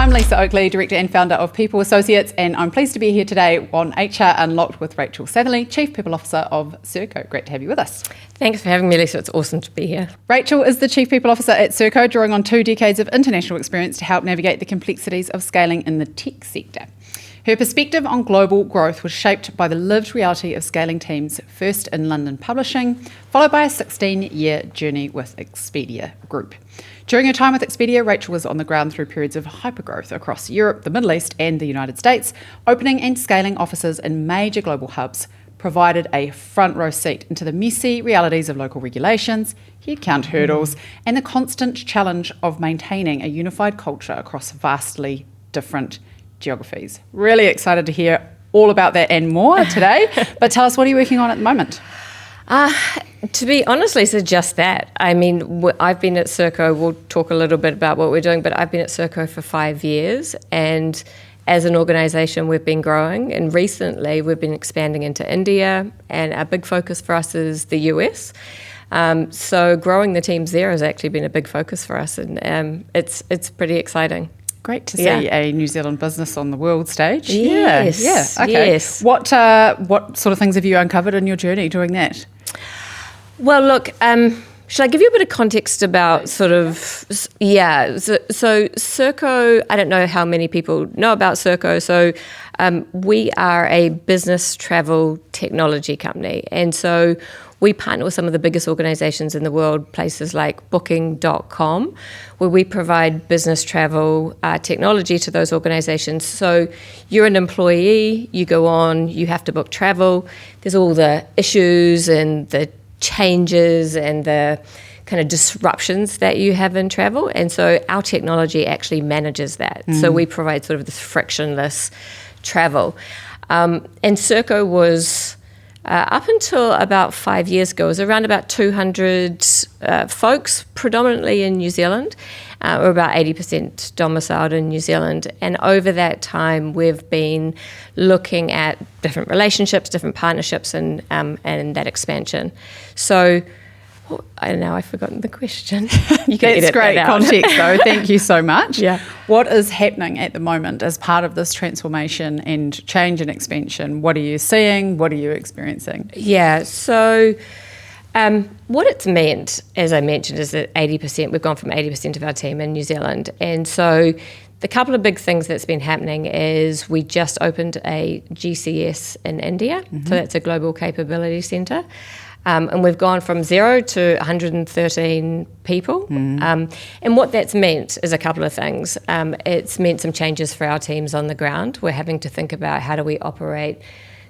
I'm Lisa Oakley, Director and Founder of People Associates, and I'm pleased to be here today on HR Unlocked with Rachael Satherley, Chief People Officer of Serko. Great to have you with us. Thanks for having me, Lisa. It's awesome to be here. Rachael is the Chief People Officer at Serko, drawing on 2 decades of international experience to help navigate the complexities of scaling in the tech sector. Her perspective on global growth was shaped by the lived reality of scaling teams, first in London publishing, followed by a 16-year journey with Expedia Group. During her time with Expedia, Rachael was on the ground through periods of hypergrowth across Europe, the Middle East and the United States, opening and scaling offices in major global hubs, provided a front row seat into the messy realities of local regulations, headcount hurdles, and the constant challenge of maintaining a unified culture across vastly different geographies. Really excited to hear all about that and more today. But tell us, what are you working on at the moment? To be honest, Lisa, just that. I mean, I've been at Serko, we'll talk a little bit about what we're doing, but I've been at Serko for 5 years, and as an organisation we've been growing, and recently we've been expanding into India, and a big focus for us is the US. So growing the teams there has actually been a big focus for us, and it's pretty exciting. Great to see a New Zealand business on the world stage. Yes, yeah. Okay. Yes. What sort of things have you uncovered in your journey doing that? Well, look, should I give you a bit of context about So Serko, I don't know how many people know about Serko. So we are a business travel technology company. And so we partner with some of the biggest organizations in the world, places like Booking.com, where we provide business travel technology to those organizations. So you're an employee, you go on, you have to book travel. There's all the issues and the changes and the kind of disruptions that you have in travel. And so our technology actually manages that. So we provide sort of this frictionless travel. And Serko was, up until about 5 years ago, was around about 200 folks, predominantly in New Zealand. We're about 80% domiciled in New Zealand. And over that time, we've been looking at different relationships, different partnerships, and that expansion. So, I don't know, I've forgotten the question. You can That's great context, though. Thank you so much. Yeah. What is happening at the moment as part of this transformation and change and expansion? What are you seeing? What are you experiencing? Yeah, so what it's meant, as I mentioned, is that we've gone from 80% of our team in New Zealand. And so the couple of big things that's been happening is we just opened a GCS in India. So that's a Global Capability Centre. And we've gone from 0 to 113 people. And what that's meant is a couple of things. It's meant some changes for our teams on the ground. We're having to think about how do we operate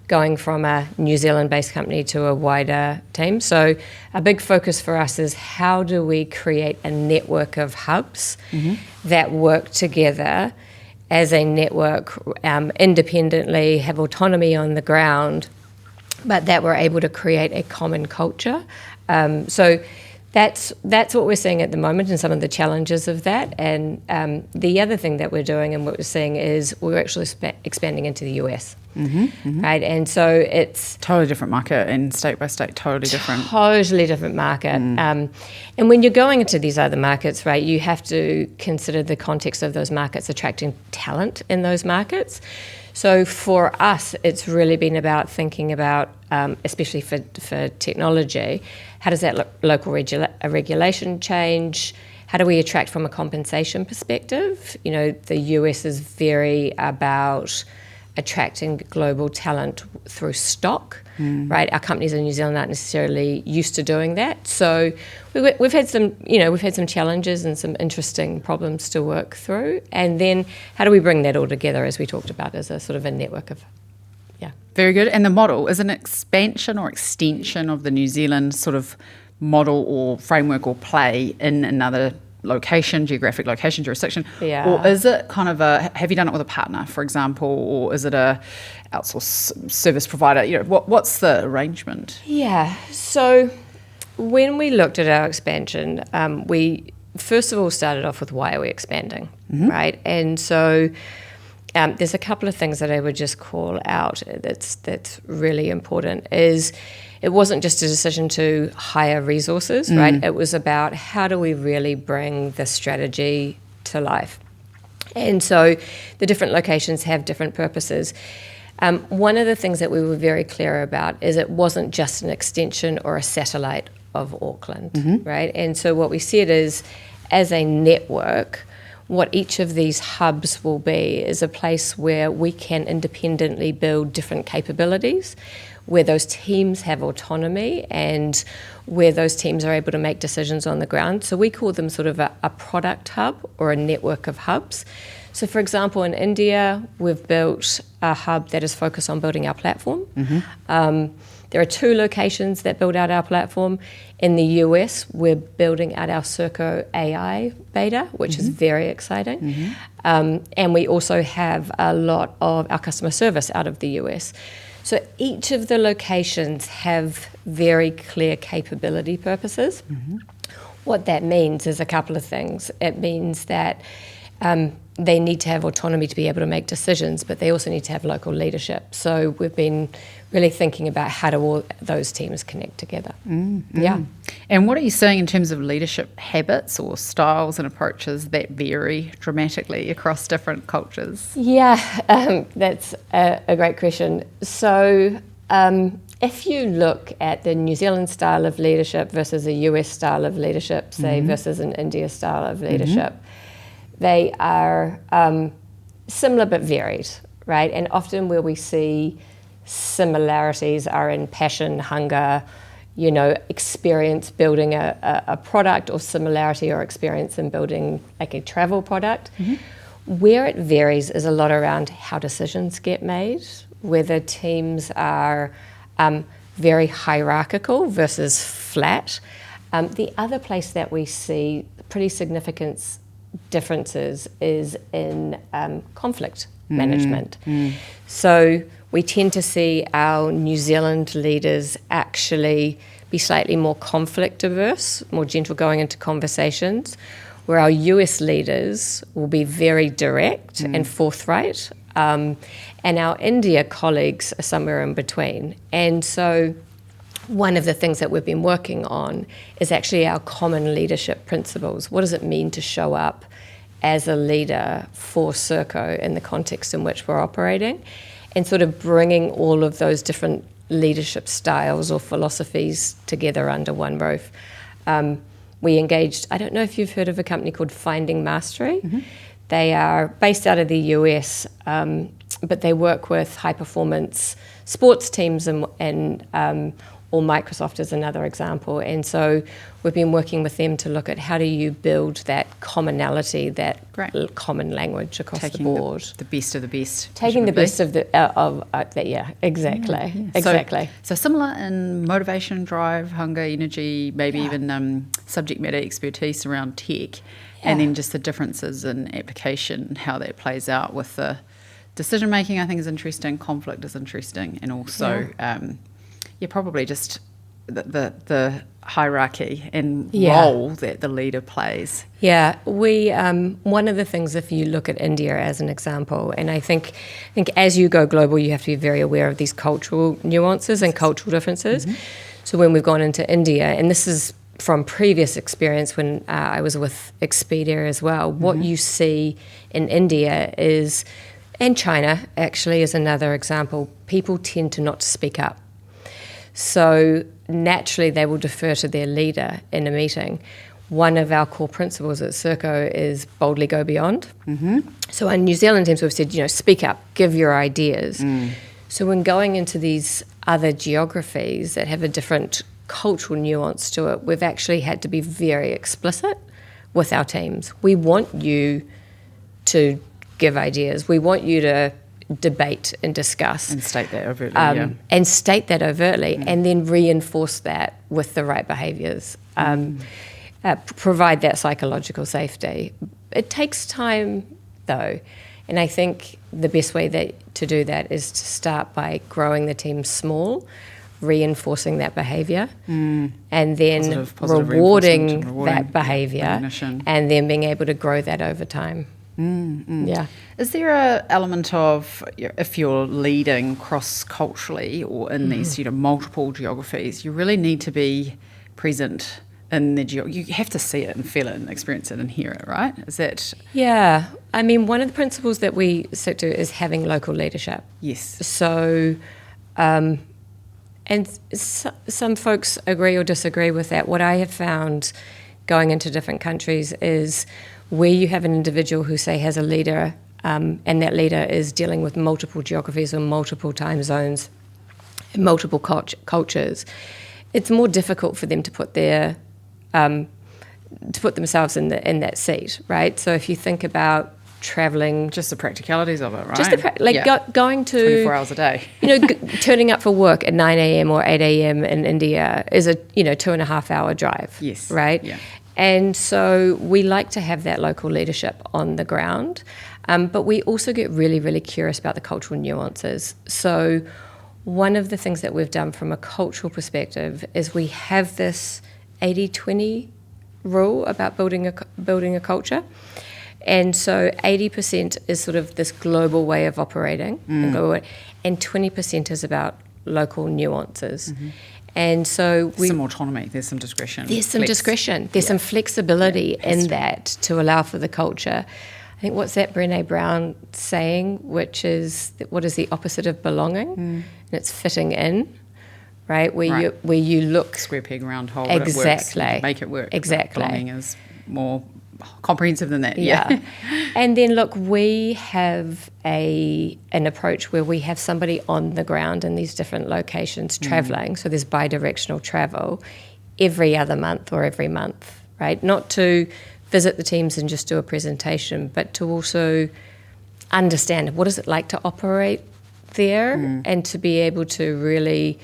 going from a New Zealand-based company to a wider team. So a big focus for us is how do we create a network of hubs that work together as a network independently, have autonomy on the ground, but that we're able to create a common culture. So that's what we're seeing at the moment and some of the challenges of that. And the other thing that we're doing and what we're seeing is we're actually expanding into the US, right? And so it's Totally different market, and state by state, totally different market. And when you're going into these other markets, right, you have to consider the context of those markets, attracting talent in those markets. So for us, it's really been about thinking about, especially for technology, how does that local regulation change? How do we attract from a compensation perspective? You know, the US is very about attracting global talent through stock, right? Our companies in New Zealand aren't necessarily used to doing that. So we've had some challenges and some interesting problems to work through. And then how do we bring that all together, as we talked about, as a sort of a network of, Very good. And the model is an expansion or extension of the New Zealand sort of model or framework or play in another location, geographic location, jurisdiction? Yeah. Or is it kind of have you done it with a partner, for example, or is it a outsourced service provider? You know, what's the arrangement? Yeah. So when we looked at our expansion, we first of all started off with why are we expanding, right? And so there's a couple of things that I would just call out that's really important is it wasn't just a decision to hire resources, right? It was about how do we really bring the strategy to life. And so the different locations have different purposes. One of the things that we were very clear about is it wasn't just an extension or a satellite of Auckland, right? And so what we said is, as a network, what each of these hubs will be is a place where we can independently build different capabilities, where those teams have autonomy and where those teams are able to make decisions on the ground. So we call them sort of a product hub or a network of hubs. So for example, in India, we've built a hub that is focused on building our platform. There are 2 locations that build out our platform. In the US, we're building out our Serko AI beta, which is very exciting. And we also have a lot of our customer service out of the US. So each of the locations have very clear capability purposes. What that means is a couple of things. It means that they need to have autonomy to be able to make decisions, but they also need to have local leadership. So we've been really thinking about how do all those teams connect together. Yeah. And what are you seeing in terms of leadership habits or styles and approaches that vary dramatically across different cultures? Yeah, that's a great question. So if you look at the New Zealand style of leadership versus a US style of leadership, say, versus an India style of leadership, they are similar but varied, right? And often where we see similarities are in passion, hunger, experience building a product, or similarity or experience in building like a travel product. Where it varies is a lot around how decisions get made, whether teams are very hierarchical versus flat. The other place that we see pretty significant differences is in conflict management. So we tend to see our New Zealand leaders actually be slightly more conflict averse, more gentle going into conversations, where our US leaders will be very direct and forthright, and our India colleagues are somewhere in between. And so one of the things that we've been working on is actually our common leadership principles. What does it mean to show up as a leader for Serko in the context in which we're operating? And sort of bringing all of those different leadership styles or philosophies together under one roof. We engaged, I don't know if you've heard of a company called Finding Mastery. They are based out of the US, but they work with high-performance sports teams and or Microsoft is another example. And so we've been working with them to look at how do you build that commonality, that common language across the board. The best of the best. Taking the best of that, yeah, exactly. Exactly. So similar in motivation, drive, hunger, energy, maybe even subject matter expertise around tech, and then just the differences in application, how that plays out with the decision making, I think is interesting, conflict is interesting, and also probably just the hierarchy and role that the leader plays. Yeah, we one of the things, if you look at India as an example, and I think as you go global, you have to be very aware of these cultural nuances and cultural differences. So when we've gone into India, and this is from previous experience when I was with Expedia as well, what you see in India is, and China actually is another example, people tend to not speak up. So naturally they will defer to their leader in a meeting. One of our core principles at Serko is boldly go beyond. So in New Zealand teams we've said, speak up, give your ideas. So when going into these other geographies that have a different cultural nuance to it, we've actually had to be very explicit with our teams. We want you to give ideas. We want you to debate and discuss. And state that overtly, And state that overtly, and then reinforce that with the right behaviours. Provide that psychological safety. It takes time, though, and I think the best way to do that is to start by growing the team small, reinforcing that behaviour, and then positive rewarding that behaviour, and then being able to grow that over time. Yeah. Is there an element of, if you're leading cross-culturally or in these multiple geographies, you really need to be present in the you have to see it and feel it and experience it and hear it, right? Is that... Yeah. I mean, one of the principles that we stick to is having local leadership. Yes. So, some folks agree or disagree with that. What I have found going into different countries is where you have an individual who, say, has a leader, and that leader is dealing with multiple geographies or multiple time zones, multiple cultures, it's more difficult for them to put themselves in that seat, right? So if you think about traveling, just the practicalities of it, right? Just going to 24 hours a day. Turning up for work at 9 a.m. or 8 a.m. in India is a 2.5 hour drive. Yes. Right. Yeah. And so we like to have that local leadership on the ground, but we also get really, really curious about the cultural nuances. So one of the things that we've done from a cultural perspective is we have this 80-20 rule about building a culture. And so 80% is sort of this global way of operating, and 20% is about local nuances. Mm-hmm. And so some autonomy, there's some discretion. There's some flexibility in that to allow for the culture. I think what's that Brené Brown saying, which is what is the opposite of belonging? And it's fitting in, right? Where you look square peg round hole. Exactly. But it works. Make it work. Exactly. Belonging is more comprehensive than that. Yeah. And then look, we have an approach where we have somebody on the ground in these different locations traveling. So there's bi-directional travel every other month or every month, right? Not to visit the teams and just do a presentation, but to also understand what is it like to operate there, and to be able to really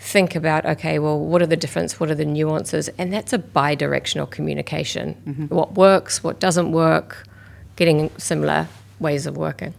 think about, okay, well, what are the differences, what are the nuances? And that's a bi-directional communication. Mm-hmm. What works, what doesn't work, getting similar ways of working.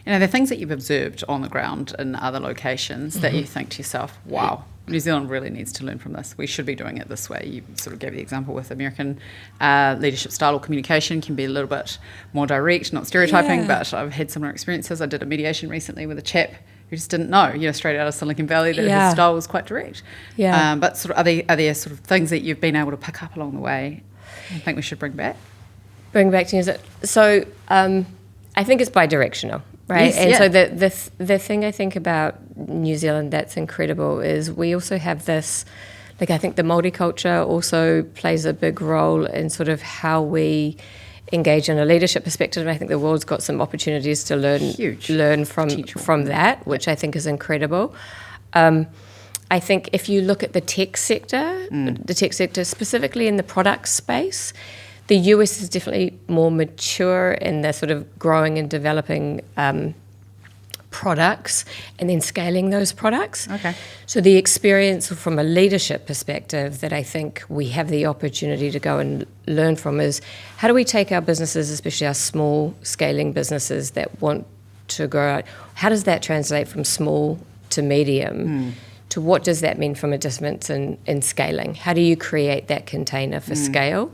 The things that you've observed on the ground in other locations that you think to yourself, wow, New Zealand really needs to learn from this. We should be doing it this way. You sort of gave the example with American leadership style or communication can be a little bit more direct, not stereotyping, but I've had similar experiences. I did a mediation recently with a chap who just didn't know, straight out of Silicon Valley, that his style was quite direct. Yeah. But sort of, are there sort of things that you've been able to pick up along the way you think we should bring back? Bring back to New Zealand. So I think it's bi-directional, right? Yes, so the thing I think about New Zealand that's incredible is we also have this, I think the Māori culture also plays a big role in sort of how we engage in a leadership perspective, and I think the world's got some opportunities to learn from that, which I think is incredible. I think if you look at the tech sector specifically in the product space, the US is definitely more mature in the sort of growing and developing products and then scaling those products. Okay. So the experience from a leadership perspective that I think we have the opportunity to go and learn from is how do we take our businesses, especially our small scaling businesses that want to grow out, how does that translate from small to medium to what does that mean from a difference in scaling? How do you create that container for scale?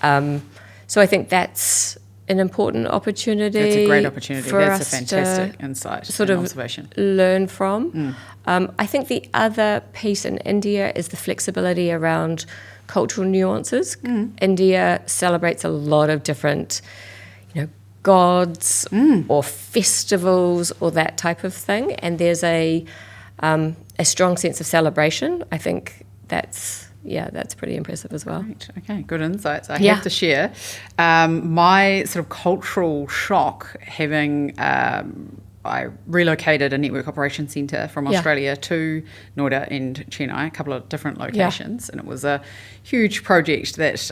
So I think that's an important opportunity. It's a great opportunity. For That's us a fantastic insight sort and of observation. Learn from. I think the other piece in India is the flexibility around cultural nuances. India celebrates a lot of different, gods or festivals or that type of thing, and there's a strong sense of celebration. I think that's pretty impressive as well. Great. Okay, good insights. I have to share my sort of cultural shock having I relocated a network operations centre from Australia to Noida and Chennai, a couple of different locations, and it was a huge project that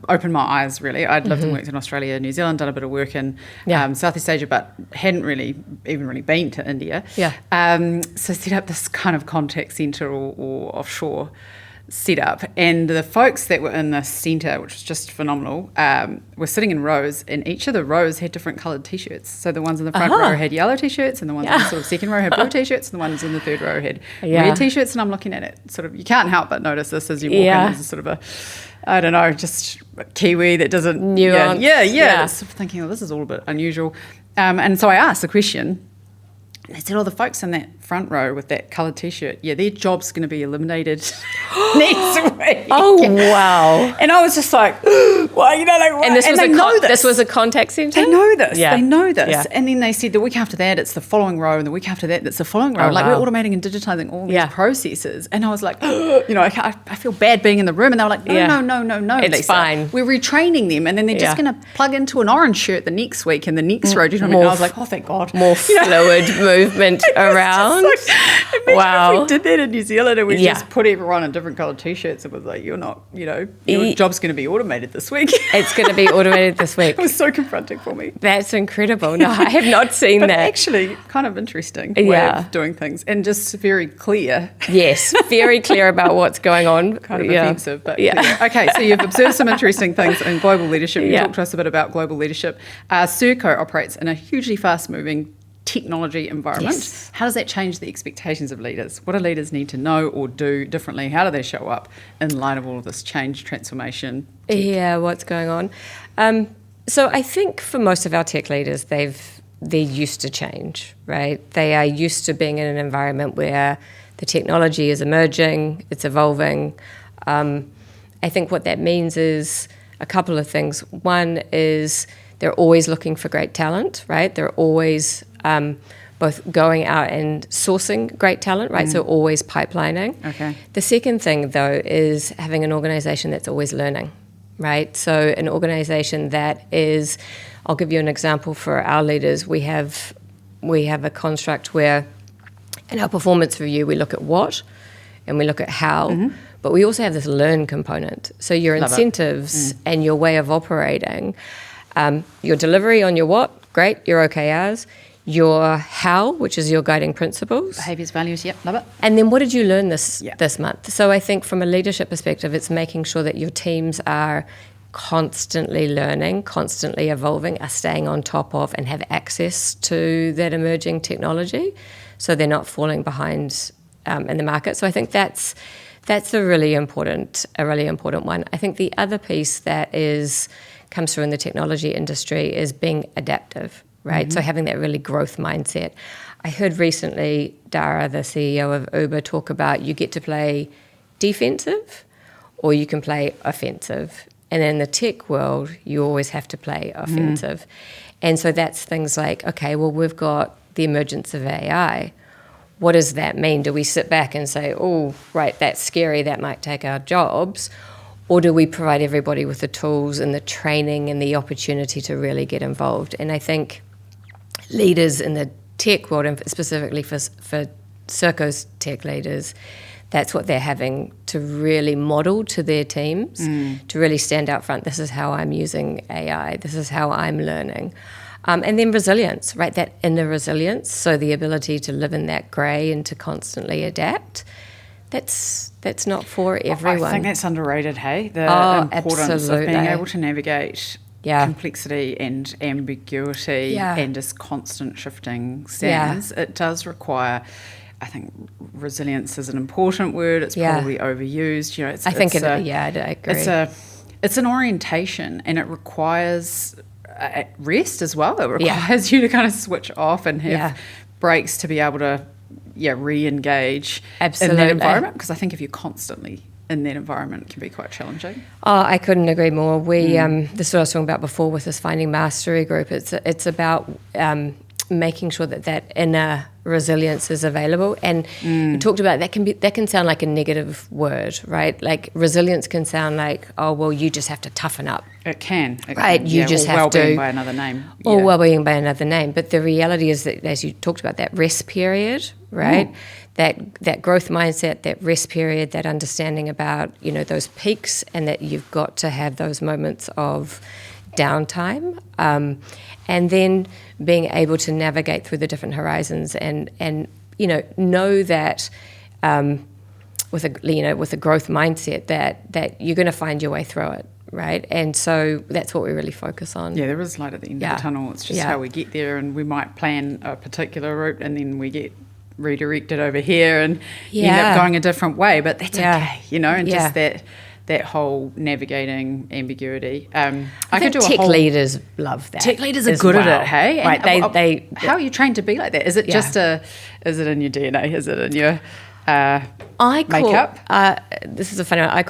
opened my eyes, really. I'd lived and worked in Australia, New Zealand, done a bit of work in Southeast Asia, but hadn't really been to India. So set up this kind of contact centre or offshore setup, and the folks that were in the centre, which was just phenomenal, were sitting in rows, and each of the rows had different coloured t-shirts. So the ones in the front row had yellow t-shirts, and the ones in the sort of second row had blue t-shirts, and the ones in the third row had red t-shirts. And I'm looking at it, sort of, you can't help but notice this as you walk in. There's sort of a, I don't know, just Kiwi that doesn't nuance. Sort of thinking, this is all a bit unusual. And so I asked the question, They said, the folks in that front row with that coloured T-shirt, their job's going to be eliminated next week. Oh, wow. And I was just like, well, and this was a contact centre? They know this. Yeah. They know this. Yeah. And then they said the week after that, it's the following row, and the week after that, it's the following row. Oh, Like, wow. we're automating and digitising all these processes. And I was like, I feel bad being in the room. And they were like, no. It's Lisa. fine. We're retraining them. And then they're just going to plug into an orange shirt the next week and the next row. Do you know what I mean? And I was like, oh, thank God. More fluid movement around. Imagine Wow. if we did that in New Zealand and we just put everyone in different coloured T-shirts. It was like, you're not, your job's going to be automated this week. It's going to be automated this week. It was so confronting for me. That's incredible. No, I have not seen But that. actually, kind of interesting way of doing things, and just very clear. Yes, very clear about what's going on. Kind of offensive, but clear. Okay, so you've observed some interesting things in global leadership. You talked to us a bit about global leadership. Serko operates in a hugely fast-moving technology environment. Yes. How does that change the expectations of leaders? What do leaders need to know or do differently? How do they show up in light of all of this change, transformation? Yeah, what's going on? So I think for most of our tech leaders, they're used to change, right? They are used to being in an environment where the technology is emerging, it's evolving. I think what that means is a couple of things. One is they're always looking for great talent, right? They're always both going out and sourcing great talent, right? So always pipelining. Okay. The second thing, though, is having an organisation that's always learning, right? So an organisation that is, I'll give you an example for our leaders. We have a construct where in our performance review, we look at what and we look at how, but we also have this learn component. So your incentives and your way of operating, your delivery on your what, great, your OKRs, your how, which is your guiding principles. Behaviours, values, yep, love it. And then what did you learn this month? So I think from a leadership perspective, it's making sure that your teams are constantly learning, constantly evolving, are staying on top of and have access to that emerging technology so they're not falling behind in the market. So I think that's a really important one. I think the other piece that comes through in the technology industry is being adaptive, right? So having that really growth mindset. I heard recently Dara, the CEO of Uber, talk about you get to play defensive or you can play offensive. And in the tech world, you always have to play offensive. And so that's things like, okay, well, we've got the emergence of AI. What does that mean? Do we sit back and say, oh, right, that's scary, that might take our jobs? Or do we provide everybody with the tools and the training and the opportunity to really get involved? And I think leaders in the tech world, and specifically for Serko's tech leaders, that's what they're having to really model to their teams, to really stand out front. This is how I'm using AI. This is how I'm learning. And then resilience, right? That inner resilience, so the ability to live in that grey and to constantly adapt. That's not for everyone. I think that's underrated, hey? The importance absolutely. of being able to navigate complexity and ambiguity and just constant shifting sands. It does require, I think, resilience is an important word. It's probably overused. I agree. It's an orientation, and it requires rest as well. It requires you to kind of switch off and have breaks to be able to re-engage in that environment, because I think if you're constantly in that environment, it can be quite challenging. Oh, I couldn't agree more. We this is what I was talking about before with this Finding Mastery group. It's about making sure that inner resilience is available. And you talked about that can sound like a negative word, right? Like resilience can sound like, oh well, you just have to toughen up. It can. Right, you just have to. Well-being by another name. Or well-being by another name. But the reality is that, as you talked about, that rest period, right? That growth mindset, that rest period, that understanding about, those peaks, and that you've got to have those moments of downtime, and then being able to navigate through the different horizons and know that with a growth mindset that you're going to find your way through it. Right, and so that's what we really focus on. Yeah, there is light at the end of the tunnel. It's just how we get there, and we might plan a particular route, and then we get redirected over here, and end up going a different way. But that's okay, and just that whole navigating ambiguity. I think tech leaders love that. Tech leaders are good at it, hey? Right, and how are you trained to be like that? Is it just is it in your DNA? Is it in your makeup? This is a funny one. I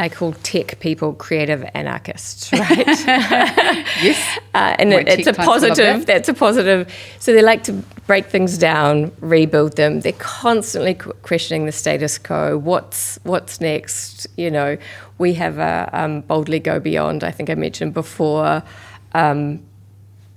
call tech people creative anarchists, right? Yes. And it's a positive. That's a positive. So they like to break things down, rebuild them. They're constantly questioning the status quo. What's next? You know, we have a boldly go beyond. I think I mentioned before.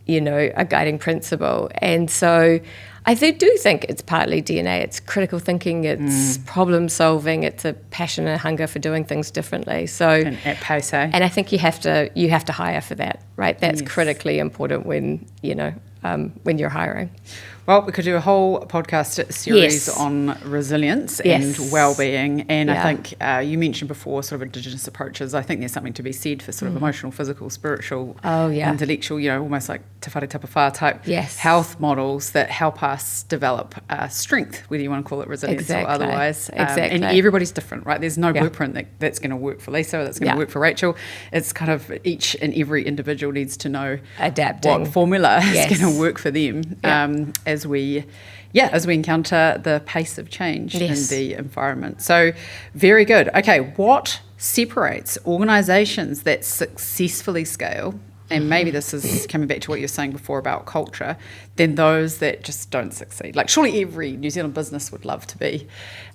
You know, a guiding principle, and so I do think it's partly DNA. It's critical thinking. It's problem solving. It's a passion and hunger for doing things differently. So and at pace, eh? And I think you have to hire for that, right? That's critically important when you're hiring. Well, we could do a whole podcast series on resilience and well-being. And I think you mentioned before sort of Indigenous approaches. I think there's something to be said for sort of emotional, physical, spiritual, intellectual, you know, almost like te whare tapawha type health models that help us develop strength, whether you want to call it resilience or otherwise. And everybody's different, right? There's no blueprint that's going to work for Lisa or that's going to work for Rachel. It's kind of each and every individual needs to know adapting what formula is going to work for them as we encounter the pace of change in the environment. So very good. Okay, what separates organisations that successfully scale, and maybe this is coming back to what you were saying before about culture, than those that just don't succeed? Like surely every New Zealand business would love to be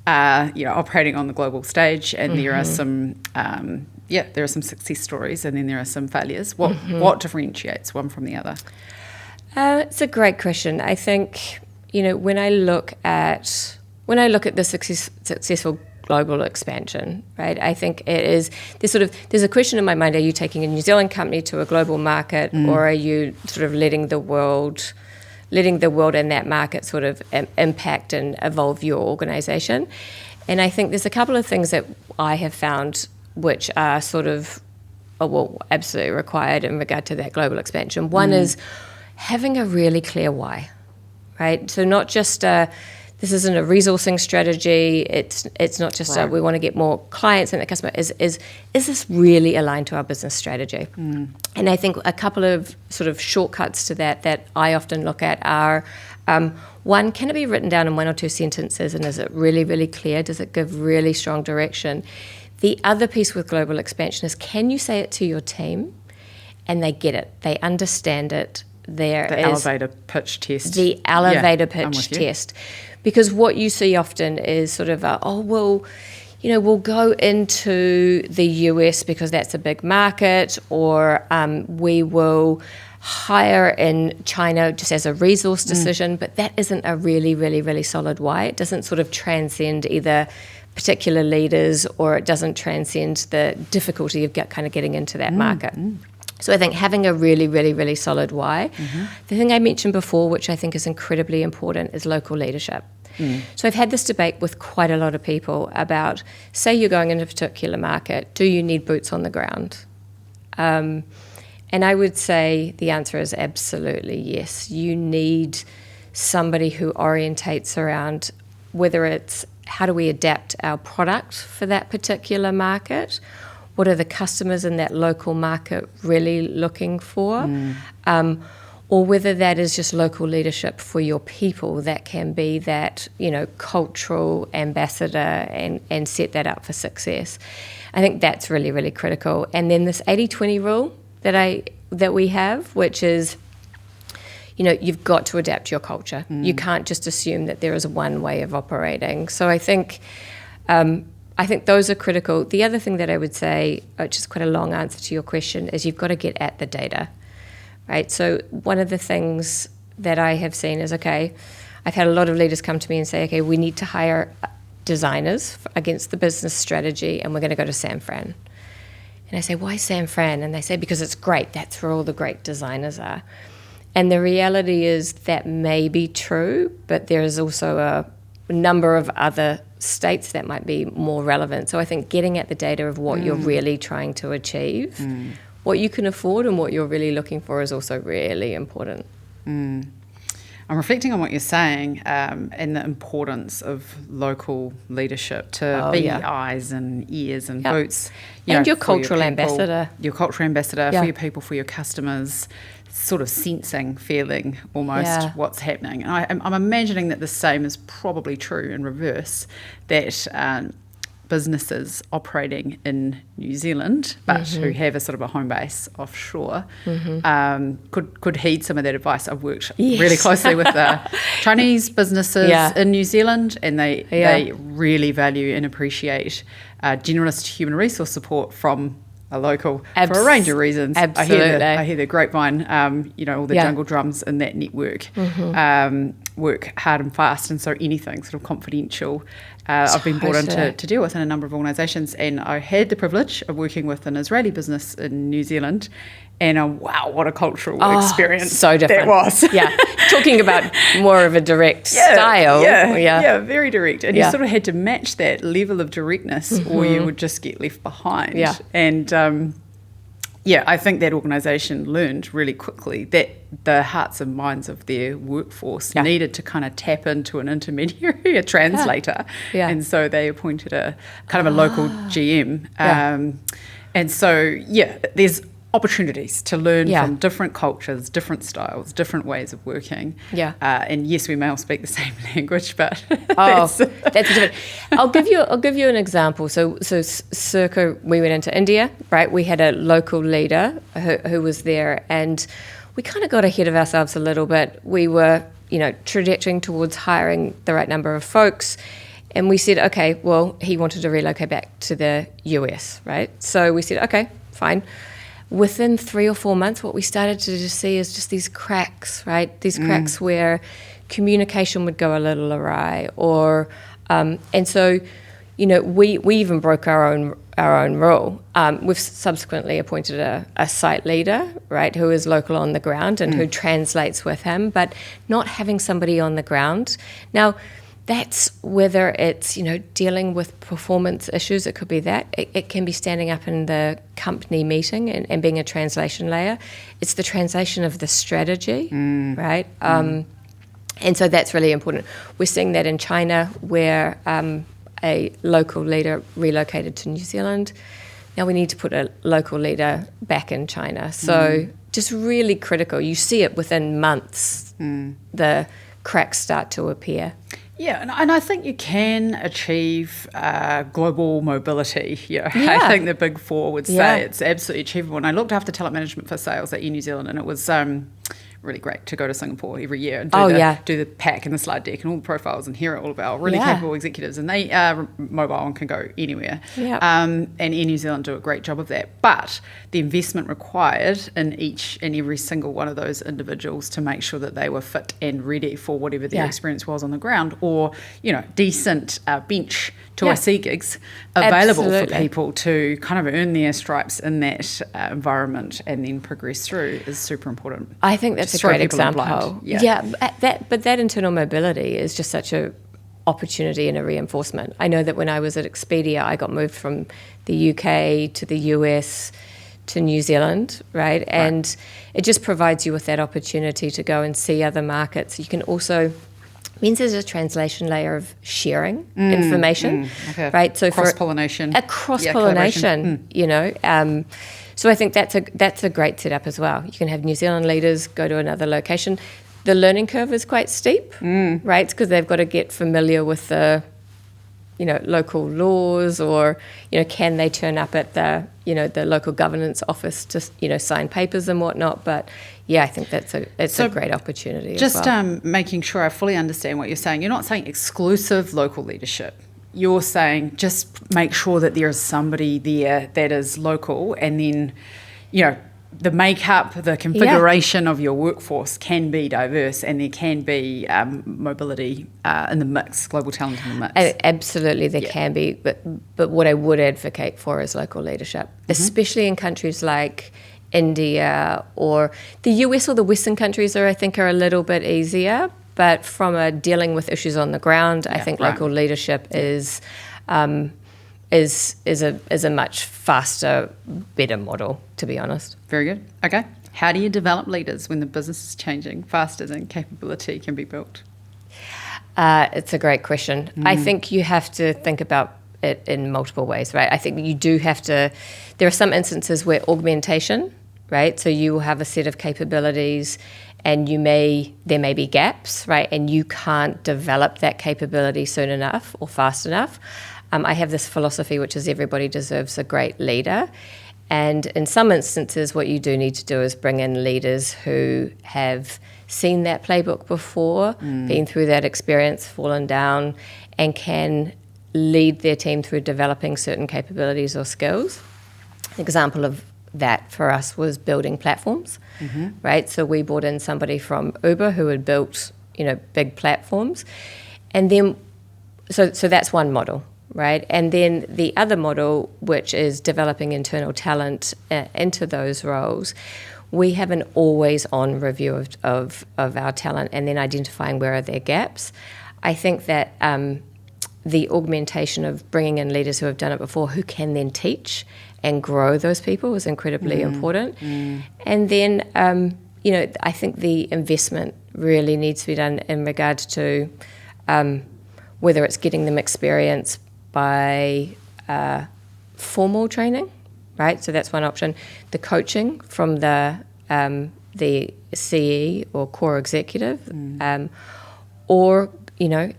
operating on the global stage, and there are some there are some success stories and then there are some failures. What differentiates one from the other? It's a great question. I think, you know, when I look at the successful global expansion, right? I think there's a question in my mind: are you taking a New Zealand company to a global market, or are you sort of letting the world in that market sort of impact and evolve your organisation? And I think there's a couple of things that I have found which are sort of absolutely required in regard to that global expansion. One is having a really clear why, right? So not just this isn't a resourcing strategy. It's not just we want to get more clients and the customer. Is this really aligned to our business strategy? And I think a couple of sort of shortcuts to that I often look at are one, can it be written down in one or two sentences, and is it really, really clear? Does it give really strong direction? The other piece with global expansion is, can you say it to your team and they get it, they understand it? Elevator pitch test. The elevator pitch test. Because what you see often is sort of, we'll go into the US because that's a big market, or we will hire in China just as a resource decision, but that isn't a really, really, really solid why. It doesn't sort of transcend either particular leaders, or it doesn't transcend the difficulty of getting into that market. So I think having a really, really, really solid why. The thing I mentioned before, which I think is incredibly important, is local leadership. So I've had this debate with quite a lot of people about, say you're going into a particular market, do you need boots on the ground? And I would say the answer is absolutely yes. You need somebody who orientates around whether it's how do we adapt our product for that particular market, what are the customers in that local market really looking for, or whether that is just local leadership for your people that can be that, you know, cultural ambassador and set that up for success. I think that's really, really critical. And then this 80-20 rule that we have, which is, you know, you've got to adapt your culture. You can't just assume that there is one way of operating. So I think those are critical. The other thing that I would say, which is quite a long answer to your question, is you've got to get at the data, right? So one of the things that I have seen is, okay, I've had a lot of leaders come to me and say, okay, we need to hire designers against the business strategy, and we're going to go to San Fran. And I say, why San Fran? And they say, because it's great. That's where all the great designers are. And the reality is that may be true, but there is also a number of other states that might be more relevant. So I think getting at the data of what you're really trying to achieve, what you can afford and what you're really looking for is also really important. I'm reflecting on what you're saying and the importance of local leadership to be eyes and ears and boots. And your cultural ambassador. Your cultural ambassador for your people, for your customers, sort of sensing, feeling almost what's happening. And I'm imagining that the same is probably true in reverse, that businesses operating in New Zealand but who have a sort of a home base offshore could heed some of that advice. I've worked really closely with the Chinese businesses in New Zealand, and they really value and appreciate generalist human resource support from a local for a range of reasons. Absolutely. I hear the grapevine, all the jungle drums in that network work hard and fast, and so anything sort of confidential I've been brought in to deal with in a number of organisations. And I had the privilege of working with an Israeli business in New Zealand, and wow, what a cultural experience so different. That was. Talking about more of a direct style. Very direct. And you sort of had to match that level of directness or you would just get left behind. And I think that organisation learned really quickly that the hearts and minds of their workforce needed to kind of tap into an intermediary, a translator. And so they appointed a kind of a local GM. And so, there's opportunities to learn from different cultures, different styles, different ways of working. And yes, we may all speak the same language, but that's different. I'll give you an example. So Serko, we went into India, right? We had a local leader who was there, and we kind of got ahead of ourselves a little bit. We were, trajectorying towards hiring the right number of folks. And we said, okay, well, he wanted to relocate back to the US, right? So we said, okay, fine. Within 3 or 4 months, what we started to just see is just these cracks, right? These cracks where communication would go a little awry, or and so, we even broke our own rule. We've subsequently appointed a site leader, right, who is local on the ground and who translates with him, but not having somebody on the ground. Now, that's whether it's, dealing with performance issues, it could be that. It can be standing up in the company meeting and being a translation layer. It's the translation of the strategy, right? And so that's really important. We're seeing that in China, where a local leader relocated to New Zealand. Now we need to put a local leader back in China. So just really critical. You see it within months, the cracks start to appear. Yeah, and I think you can achieve global mobility. I think the Big Four would say it's absolutely achievable. And I looked after talent management for sales at New Zealand, and it was really great to go to Singapore every year and do the pack and the slide deck and all the profiles and hear all of our really capable executives. And they are mobile and can go anywhere. And Air New Zealand do a great job of that. But the investment required in each and every single one of those individuals to make sure that they were fit and ready for whatever their experience was on the ground, or, decent bench to IC gigs available for people to kind of earn their stripes in that environment and then progress through is super important. I think that's a great example. But that internal mobility is just such a opportunity and a reinforcement. I know that when I was at Expedia, I got moved from the UK to the US to New Zealand, right? And it just provides you with that opportunity to go and see other markets. You can also means there's a translation layer of sharing information, right? So cross-pollination. Cross-pollination, so I think that's a great setup as well. You can have New Zealand leaders go to another location. The learning curve is quite steep, right? Because they've got to get familiar with the, local laws, or, can they turn up at the, the local governance office to, sign papers and whatnot. But I think it's a great opportunity. Just as well. Making sure I fully understand what you're saying. You're not saying exclusive local leadership. You're saying just make sure that there is somebody there that is local, and then, the makeup, the configuration of your workforce can be diverse, and there can be mobility in the mix, global talent in the mix. Absolutely, there can be. But what I would advocate for is local leadership, especially in countries like India or the US, or the Western countries I think are a little bit easier. But from dealing with issues on the ground, I think local leadership is is a much faster, better model, to be honest. Very good. Okay. How do you develop leaders when the business is changing faster than capability can be built? It's a great question. I think you have to think about it in multiple ways, right? I think you do have to, there are some instances where augmentation, right? So you will have a set of capabilities and there may be gaps, right? And you can't develop that capability soon enough or fast enough. I have this philosophy, which is everybody deserves a great leader. And in some instances, what you do need to do is bring in leaders who have seen that playbook before, been through that experience, fallen down, and can lead their team through developing certain capabilities or skills. An example of that for us was building platforms, right? So we brought in somebody from Uber who had built, big platforms. And then, so that's one model, right? And then the other model, which is developing internal talent into those roles, we have an always-on review of our talent and then identifying where are their gaps. I think that the augmentation of bringing in leaders who have done it before, who can then teach and grow those people, is incredibly important. And then, I think the investment really needs to be done in regards to whether it's getting them experience by formal training, right? So that's one option. The coaching from the CE or core executive, or,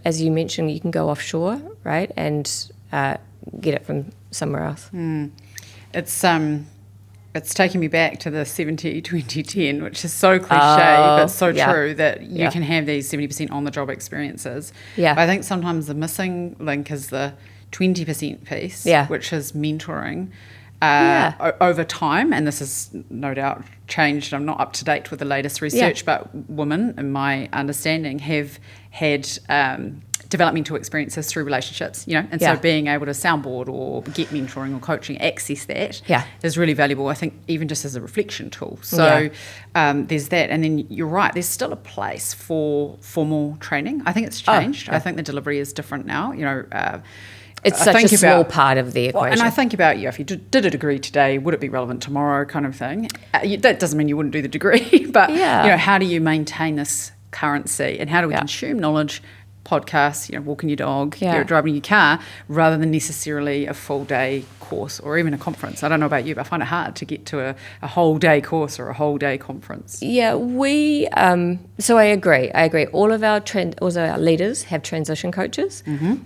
as you mentioned, you can go offshore, right, and get it from somewhere else. It's taking me back to the 70-20-10, which is so cliche, but so true, that you can have these 70% on-the-job experiences. Yeah. I think sometimes the missing link is the 20% piece, which is mentoring over time, and this has no doubt changed. I'm not up to date with the latest research, but women, in my understanding, have had developmental experiences through relationships, and so being able to soundboard or get mentoring or coaching, access that is really valuable, I think, even just as a reflection tool. So there's that. And then you're right, there's still a place for formal training. I think it's changed. I think the delivery is different now. It's such a small part of the equation. Well, and I think about, if you did a degree today, would it be relevant tomorrow, kind of thing. That doesn't mean you wouldn't do the degree, but how do you maintain this currency, and how do we consume knowledge, podcasts, walking your dog, driving your car, rather than necessarily a full day course or even a conference. I don't know about you, but I find it hard to get to a whole day course or a whole day conference. Yeah, we, so I agree. All of our leaders have transition coaches.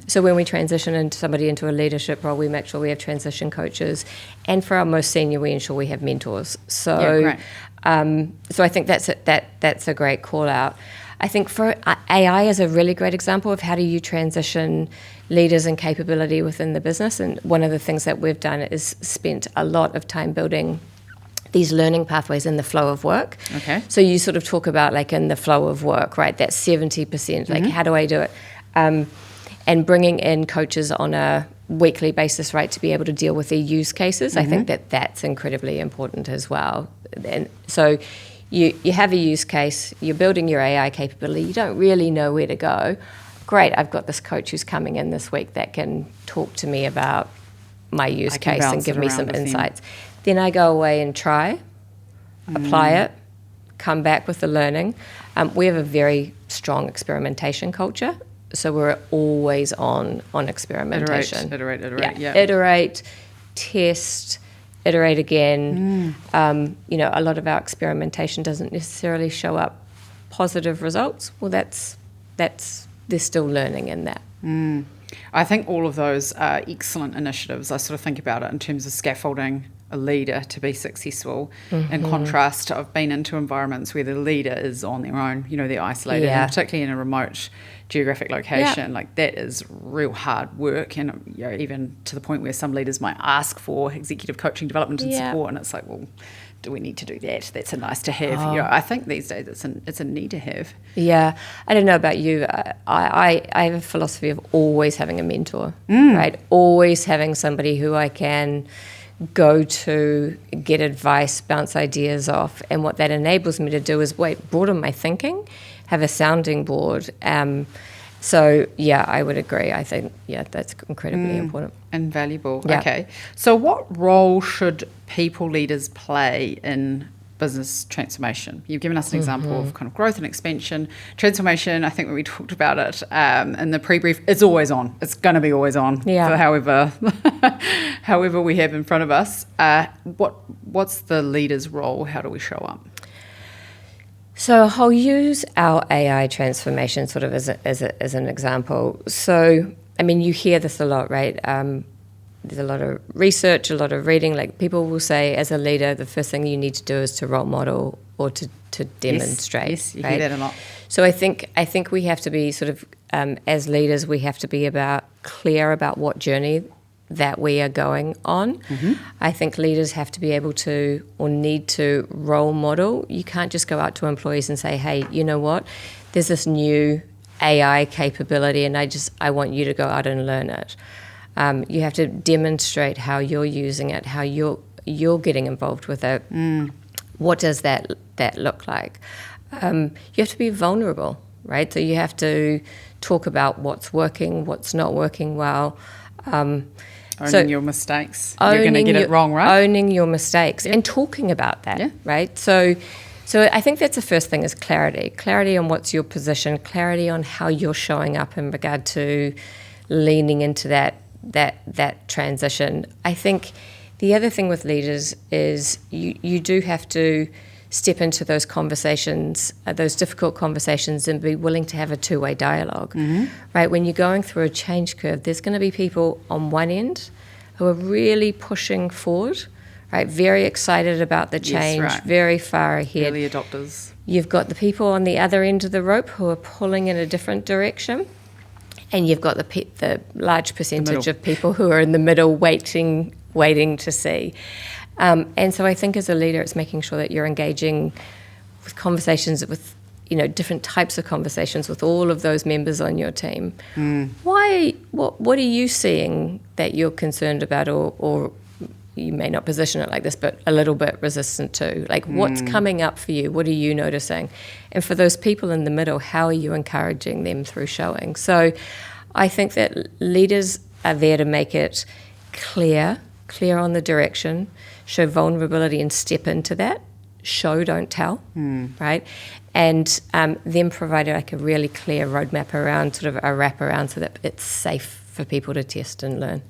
So when we transition somebody into a leadership role, we make sure we have transition coaches. And for our most senior, we ensure we have mentors. So, so I think that's a great call out. I think for AI is a really great example of how do you transition leaders and capability within the business. And one of the things that we've done is spent a lot of time building these learning pathways in the flow of work. Okay. So you sort of talk about in the flow of work, right? That 70%, how do I do it? And bringing in coaches on a weekly basis, right, to be able to deal with their use cases. I think that's incredibly important as well. And so you have a use case, you're building your AI capability, you don't really know where to go. Great, I've got this coach who's coming in this week that can talk to me about my use case and give me some insights. Then I go away and try, apply it, come back with the learning. We have a very strong experimentation culture, so we're always on experimentation. Iterate, Iterate, test, iterate again. A lot of our experimentation doesn't necessarily show up positive results. Well, there's still learning in that. I think all of those are excellent initiatives. I sort of think about it in terms of scaffolding a leader to be successful. In contrast, I've been into environments where the leader is on their own, they're isolated, and particularly in a remote geographic location, that is real hard work, and even to the point where some leaders might ask for executive coaching, development and support, and it's like, well, do we need to do that? That's a nice to have. I think these days it's a need to have. Yeah, I don't know about you. I have a philosophy of always having a mentor, right? Always having somebody who I can go to, get advice, bounce ideas off, and what that enables me to do is broaden my thinking, have a sounding board, and So, yeah, I would agree. I think, that's incredibly important. And valuable. Yeah. Okay. So what role should people leaders play in business transformation? You've given us an example of kind of growth and expansion. Transformation, I think when we talked about it in the pre-brief, it's always on. It's going to be always on for however we have in front of us. What's the leader's role? How do we show up? So I'll use our AI transformation sort of as an example. So, I mean, you hear this a lot, right? There's a lot of research, a lot of reading. Like people will say, as a leader, the first thing you need to do is to role model or to demonstrate. Yes, you right? hear that a lot. So I think we have to be sort of, as leaders, we have to be clear about what journey that we are going on. I think leaders have to be able to or need to role model. You can't just go out to employees and say, hey, you know what, there's this new AI capability and I want you to go out and learn it. You have to demonstrate how you're using it, how you're getting involved with it. What does that look like? You have to be vulnerable, right? So you have to talk about what's working, what's not working well. Owning your mistakes. You're going to get it wrong, right? Owning your mistakes and talking about that, right? So I think that's the first thing is clarity. Clarity on what's your position, clarity on how you're showing up in regard to leaning into that transition. I think the other thing with leaders is you do have to step into those conversations, those difficult conversations, and be willing to have a two-way dialogue, right? When you're going through a change curve, there's going to be people on one end who are really pushing forward, right? Very excited about the change, very far ahead. Early adopters. You've got the people on the other end of the rope who are pulling in a different direction, and you've got the large percentage of people who are in the middle waiting to see. And so I think as a leader, it's making sure that you're engaging with conversations with, different types of conversations with all of those members on your team. What are you seeing that you're concerned about or you may not position it like this, but a little bit resistant to? Like what's coming up for you? What are you noticing? And for those people in the middle, how are you encouraging them through showing? So I think that leaders are there to make it clear on the direction, show vulnerability and step into that, show, don't tell, right? And then provide like a really clear roadmap around, sort of a wraparound so that it's safe for people to test and learn.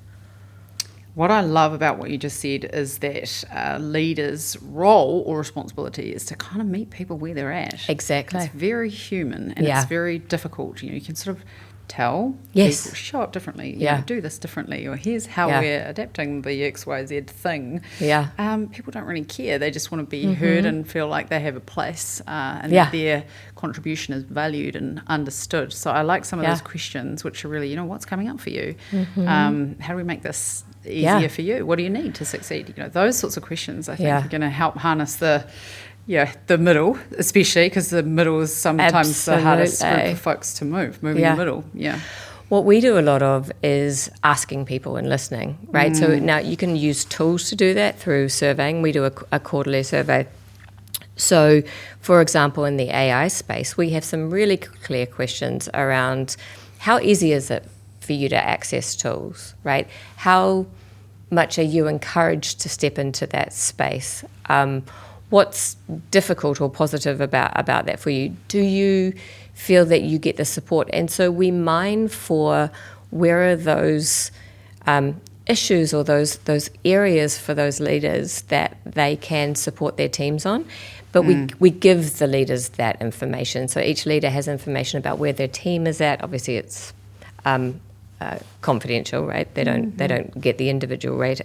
What I love about what you just said is that leaders' role or responsibility is to kind of meet people where they're at. Exactly. It's very human and it's very difficult. You can sort of tell people show up differently, do this differently, or here's how we're adapting the XYZ thing. People don't really care. They just want to be heard and feel like they have a place and that their contribution is valued and understood. So I like some of those questions, which are really, what's coming up for you? How do we make this easier for you? What do you need to succeed? Those sorts of questions I think are going to help harness the middle, especially because the middle is sometimes the hardest group of folks to moving the middle. What we do a lot of is asking people and listening, right? So now you can use tools to do that through surveying. We do a quarterly survey. So, for example, in the AI space, we have some really clear questions around how easy is it for you to access tools, right? How much are you encouraged to step into that space? What's difficult or positive about that for you? Do you feel that you get the support? And so we mine for where are those issues or those areas for those leaders that they can support their teams on. But we give the leaders that information. So each leader has information about where their team is at. Obviously, it's confidential, right? They don't get the individual rate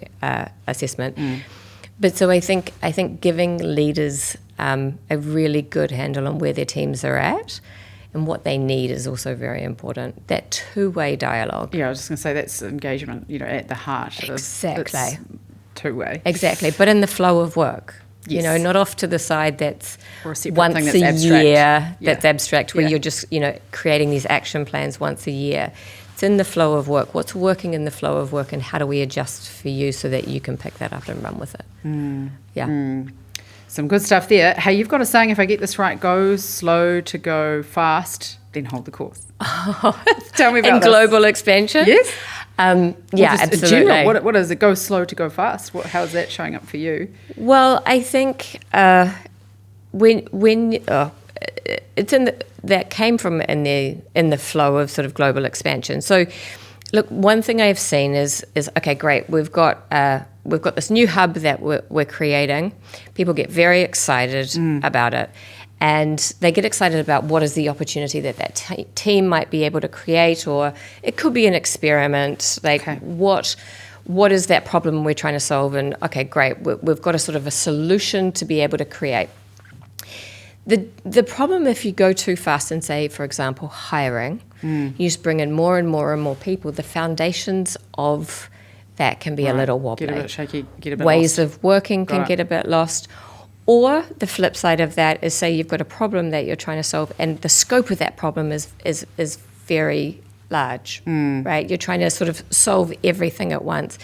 assessment. But so I think giving leaders a really good handle on where their teams are at and what they need is also very important. That two-way dialogue. Yeah, I was just going to say that's engagement, at the heart. Exactly. It's two-way. Exactly, but in the flow of work. Yes. Not off to the side that's or a separate once thing that's a abstract. year that's abstract, where you're just, creating these action plans once a year. It's in the flow of work. What's working in the flow of work and how do we adjust for you so that you can pick that up and run with it? Some good stuff there. Hey, you've got a saying, if I get this right, go slow to go fast. then hold the course. Tell me about and this. global expansion. Yes. Yeah, just absolutely. in general, what does it go slow to go fast? How's that showing up for you? Well, I think when it's that came from in the flow of sort of global expansion. So, look, one thing I've seen is okay, great. We've got this new hub that we're creating. People get very excited about it, and they get excited about what is the opportunity that team might be able to create, or it could be an experiment. Like what is that problem we're trying to solve? And okay, great. We've got a sort of a solution to be able to create. The problem if you go too fast and say, for example, hiring, you just bring in more and more and more people, the foundations of that can be a little wobbly. Get a bit shaky, get a bit Ways lost. of working can get a bit lost. Or the flip side of that is, say you've got a problem that you're trying to solve and the scope of that problem is very large, right? You're trying to sort of solve everything at once.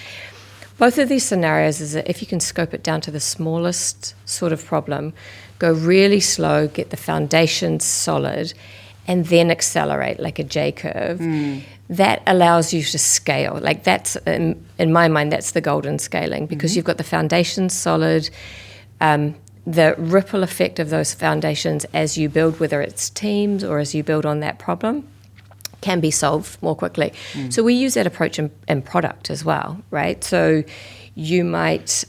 Both of these scenarios is that if you can scope it down to the smallest sort of problem, go really slow, get the foundations solid, and then accelerate like a J curve, that allows you to scale. Like that's, in my mind, that's the golden scaling, because you've got the foundations solid, the ripple effect of those foundations as you build, whether it's teams or as you build on that problem, can be solved more quickly. So we use that approach in product as well, right? So you might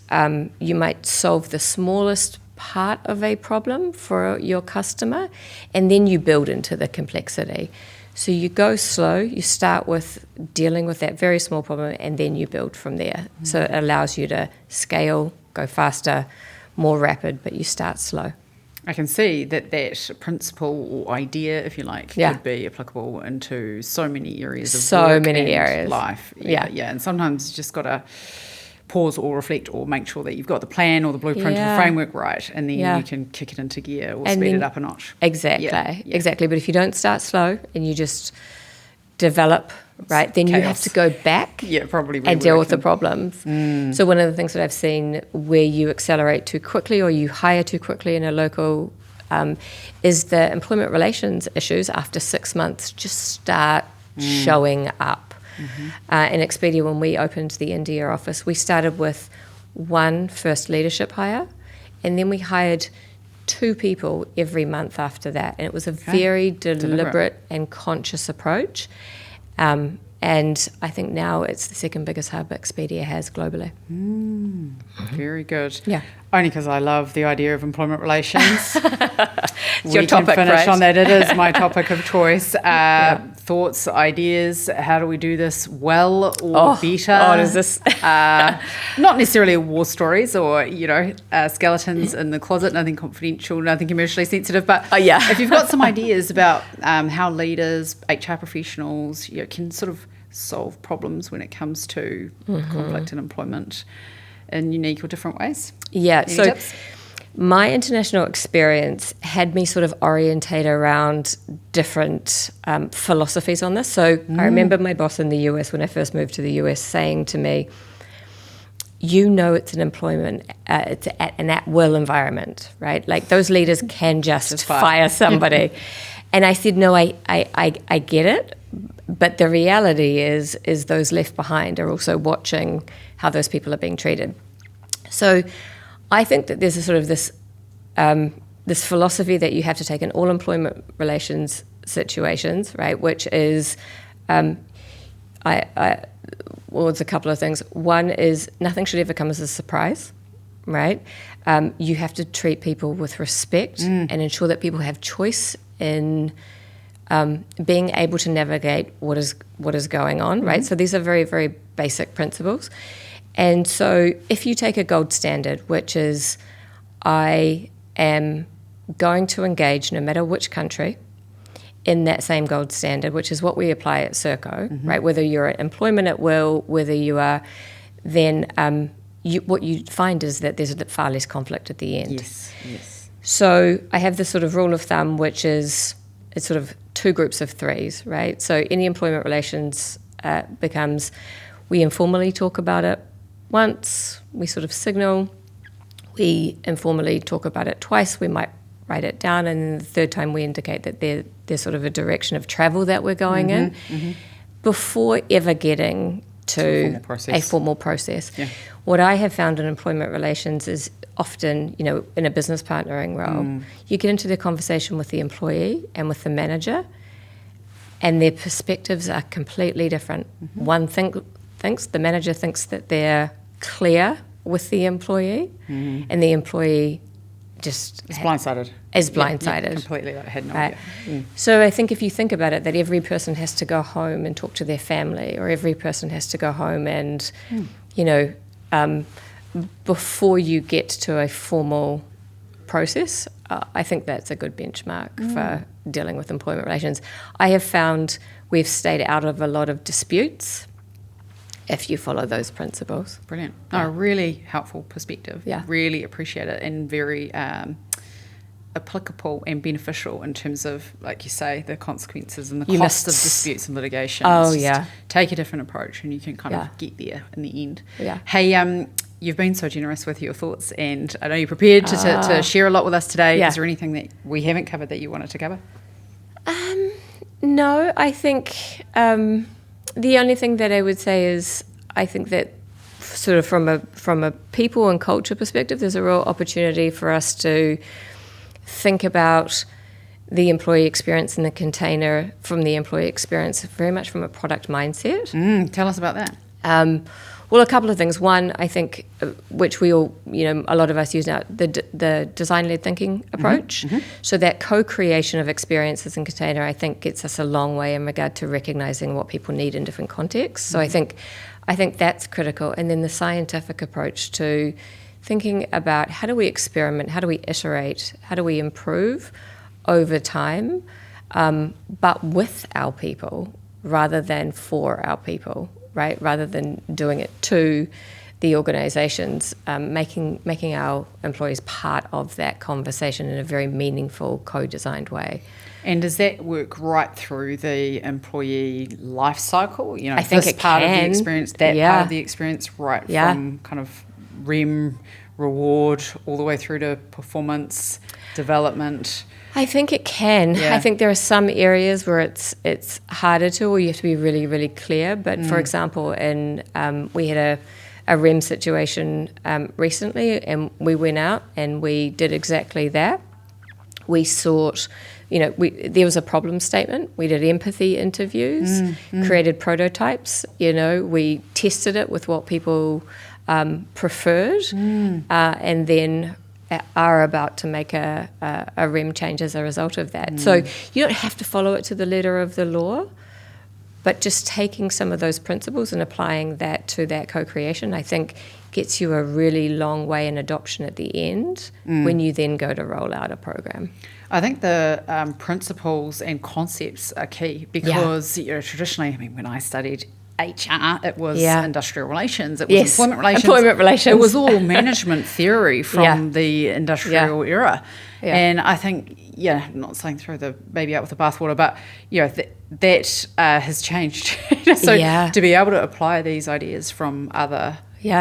solve the smallest part of a problem for your customer, and then you build into the complexity. So you go slow, you start with dealing with that very small problem, and then you build from there. So it allows you to scale, go faster, more rapid, but you start slow. I can see that principle or idea, if you like, could be applicable into so many areas of work and life. Yeah. And sometimes you just got to pause or reflect or make sure that you've got the plan or the blueprint or the framework right, and then you can kick it into gear or speed it up a notch. Exactly. But if you don't start slow and you just develop, right, then you have to go back and deal with the problems. So one of the things that I've seen where you accelerate too quickly or you hire too quickly in a local is the employment relations issues after 6 months just start showing up. In Expedia, when we opened the India office, we started with one first leadership hire, and then we hired 2 people every month after that. And it was a very deliberate and conscious approach. And I think now it's the second biggest hub Expedia has globally. Very good. Yeah. Only because I love the idea of employment relations. It's your topic, finish right? on that. It is my topic of choice. Thoughts, ideas, how do we do this well or better? Oh, is this? Not necessarily war stories or, skeletons in the closet, nothing confidential, nothing commercially sensitive. But if you've got some ideas about how leaders, HR professionals, can sort of solve problems when it comes to conflict and employment in unique or different ways. Yeah. Any so tips? my international experience had me sort of orientate around different philosophies on this. So I remember my boss in the US when I first moved to the US saying to me, it's an employment, it's an at-will environment, right? Like those leaders can just fire somebody. And I said, no, I get it. But the reality is those left behind are also watching how those people are being treated. So I think that there's a sort of this philosophy that you have to take in all employment relations situations, right? Which is, it's a couple of things. One is nothing should ever come as a surprise, right? You have to treat people with respect and ensure that people have choice in being able to navigate what is going on, right? So these are very, very basic principles. And so if you take a gold standard, which is I am going to engage no matter which country in that same gold standard, which is what we apply at Serko, right? Whether you're at employment at will, whether you are, then what you find is that there's far less conflict at the end. Yes. So I have this sort of rule of thumb, which is it's sort of 2 groups of 3s, right? So any employment relations becomes we informally talk about it once, we sort of signal, we informally talk about it twice, we might write it down, and the third time we indicate that there's sort of a direction of travel that we're going in before ever getting to a formal process. Yeah. What I have found in employment relations is often, in a business partnering role, you get into the conversation with the employee and with the manager, and their perspectives are completely different. One the manager thinks that they're clear with the employee, and the employee just is blindsided. Yeah, completely. I had no idea. So I think if you think about it, that every person has to go home and talk to their family, or every person has to go home and, before you get to a formal process, I think that's a good benchmark for dealing with employment relations. I have found we've stayed out of a lot of disputes if you follow those principles. Brilliant. No, really helpful perspective. Yeah. Really appreciate it, and very applicable and beneficial in terms of, like you say, the consequences and the cost of disputes and litigation. Take a different approach and you can kind of get there in the end. Yeah. Hey, you've been so generous with your thoughts, and I know you're prepared to share a lot with us today. Yeah. Is there anything that we haven't covered that you wanted to cover? No, I think the only thing that I would say is I think that sort of from a people and culture perspective, there's a real opportunity for us to think about the employee experience in the container from the employee experience very much from a product mindset. Tell us about that. Well, a couple of things. One, I think, which we all, a lot of us use now, the design-led thinking approach. So that co-creation of experiences in container, I think, gets us a long way in regard to recognizing what people need in different contexts. So I think that's critical. And then the scientific approach to thinking about how do we experiment, how do we iterate, how do we improve over time, but with our people rather than for our people. Right, rather than doing it to the organisations, making our employees part of that conversation in a very meaningful, co-designed way. And does that work right through the employee life cycle? I think this it part can. Of the experience, that part of the experience, right from kind of reward all the way through to performance development. I think it can. Yeah. I think there are some areas where it's harder to, or you have to be really, really clear. But for example, we had a REM situation recently, and we went out and we did exactly that. We sought, there was a problem statement. We did empathy interviews, created prototypes. We tested it with what people preferred, and then are about to make a REM change as a result of that. So you don't have to follow it to the letter of the law, but just taking some of those principles and applying that to that co-creation, I think gets you a really long way in adoption at the end when you then go to roll out a program. I think the principles and concepts are key because traditionally, when I studied HR, it was industrial relations, it was employment relations. It was all management theory from the industrial era. Yeah. And I think, not saying throw the baby out with the bathwater, but that has changed. To be able to apply these ideas from other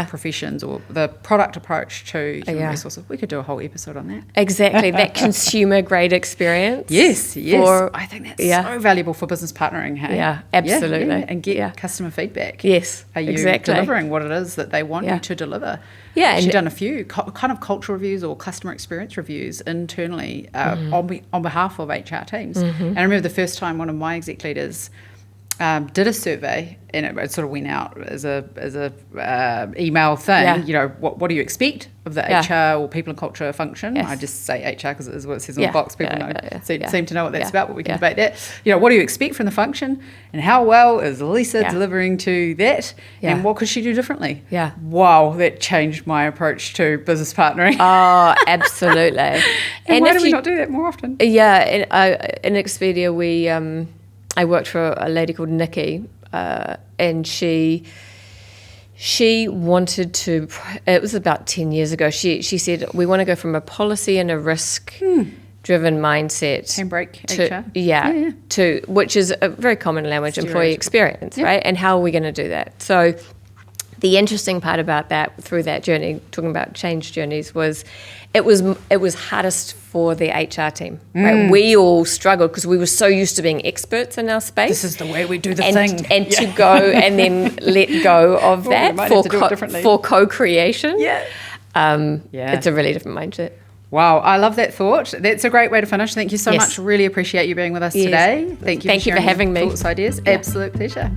professions or the product approach to human resources, we could do a whole episode on that. Exactly, that consumer grade experience. Yes. I think that's so valuable for business partnering. Hey? Yeah, absolutely. And get customer feedback. Yes, are you delivering what it is that they want you to deliver? Yeah, and done a few kind of culture reviews or customer experience reviews internally on behalf of HR teams. And I remember the first time one of my exec leaders did a survey, and it sort of went out as a email thing. What do you expect of the HR or people and culture function? I just say HR because it is what it says on the box. People seem to know what that's about, but we can debate that. What do you expect from the function, and how well is Lisa delivering to that, and what could she do differently? Wow, that changed my approach to business partnering. Oh, absolutely. and why do we not do that more often? In Expedia, I worked for a lady called Nikki, and she wanted to, it was about 10 years ago, she said, we want to go from a policy and a risk-driven mindset. Handbrake HR. To, which is a very common language, employee experience, right? And how are we going to do that? So the interesting part about that, through that journey, talking about change journeys, was it was hardest for the HR team. Right? We all struggled because we were so used to being experts in our space. This is the way we do the thing. And to go and then let go of that for co-creation. Yeah. It's a really different mindset. Wow, I love that thought. That's a great way to finish. Thank you so much. Really appreciate you being with us today. Thank you for having me. Thoughts, ideas. Absolute pleasure.